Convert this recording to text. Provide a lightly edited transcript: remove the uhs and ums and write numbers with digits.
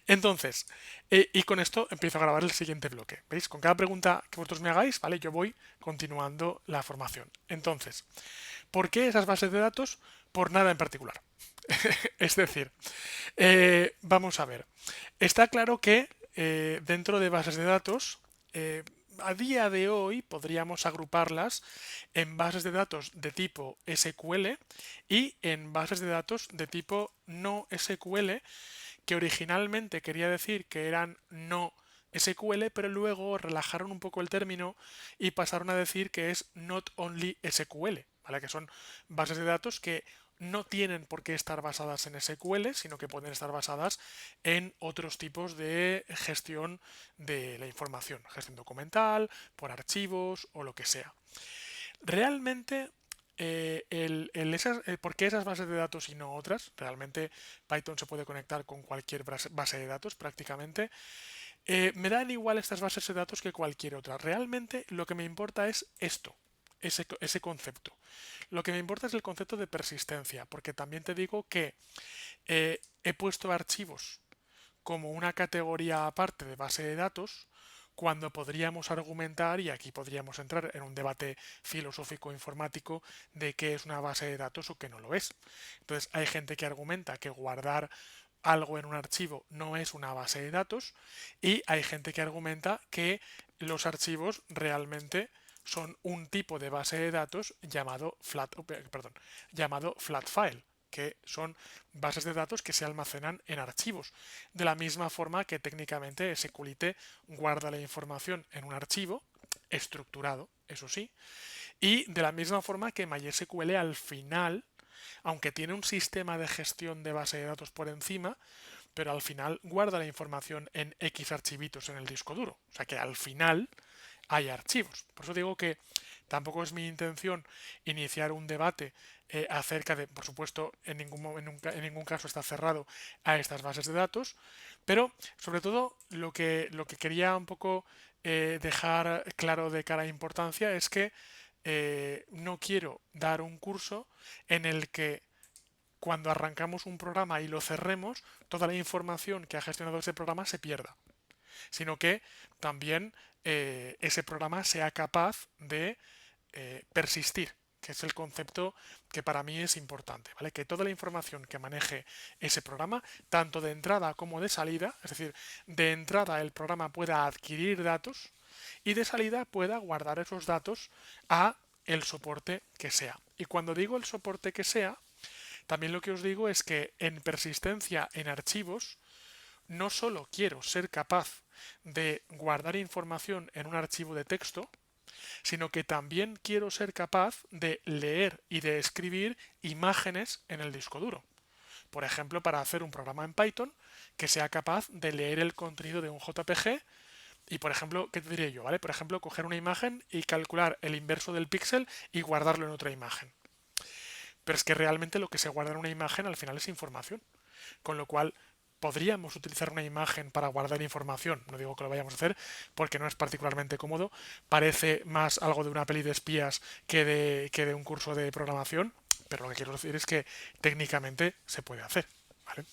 Entonces, y con esto empiezo a grabar el siguiente bloque. ¿Veis? Con cada pregunta que vosotros me hagáis, ¿vale? Yo voy continuando la formación. Entonces, ¿por qué esas bases de datos? Por nada en particular. Es decir, vamos a ver. Está claro que dentro de bases de datos, a día de hoy podríamos agruparlas en bases de datos de tipo SQL y en bases de datos de tipo no SQL, que originalmente quería decir que eran no SQL, pero luego relajaron un poco el término y pasaron a decir que es not only SQL, ¿vale? Que son bases de datos que no tienen por qué estar basadas en SQL, sino que pueden estar basadas en otros tipos de gestión de la información, gestión documental, por archivos o lo que sea. Realmente, ¿por qué esas bases de datos y no otras? Realmente Python se puede conectar con cualquier base de datos prácticamente. Me dan igual estas bases de datos que cualquier otra. Realmente lo que me importa es esto, ese concepto. Lo que me importa es el concepto de persistencia, porque también te digo que he puesto archivos como una categoría aparte de base de datos, cuando podríamos argumentar, y aquí podríamos entrar en un debate filosófico informático de qué es una base de datos o qué no lo es. Entonces hay gente que argumenta que guardar algo en un archivo no es una base de datos y hay gente que argumenta que los archivos realmente son un tipo de base de datos llamado flat file, que son bases de datos que se almacenan en archivos. De la misma forma que técnicamente SQLite guarda la información en un archivo estructurado, eso sí, y de la misma forma que MySQL al final, aunque tiene un sistema de gestión de base de datos por encima, pero al final guarda la información en X archivitos en el disco duro. O sea que al final hay archivos. Por eso digo que tampoco es mi intención iniciar un debate acerca de, por supuesto, en ningún caso está cerrado a estas bases de datos, pero sobre todo lo que quería un poco dejar claro de cara a importancia es que no quiero dar un curso en el que cuando arrancamos un programa y lo cerremos, toda la información que ha gestionado ese programa se pierda, sino que también ese programa sea capaz de persistir, que es el concepto que para mí es importante, ¿vale? Que toda la información que maneje ese programa, tanto de entrada como de salida, es decir, de entrada el programa pueda adquirir datos y de salida pueda guardar esos datos a el soporte que sea. Y cuando digo el soporte que sea, también lo que os digo es que en persistencia en archivos no solo quiero ser capaz de guardar información en un archivo de texto, sino que también quiero ser capaz de leer y de escribir imágenes en el disco duro. Por ejemplo, para hacer un programa en Python que sea capaz de leer el contenido de un JPG y, por ejemplo, ¿qué te diré yo? ¿Vale? Por ejemplo, coger una imagen y calcular el inverso del píxel y guardarlo en otra imagen. Pero es que realmente lo que se guarda en una imagen al final es información. Con lo cual, podríamos utilizar una imagen para guardar información. No digo que lo vayamos a hacer porque no es particularmente cómodo. Parece más algo de una peli de espías que de un curso de programación. Pero lo que quiero decir es que técnicamente se puede hacer. ¿Vale?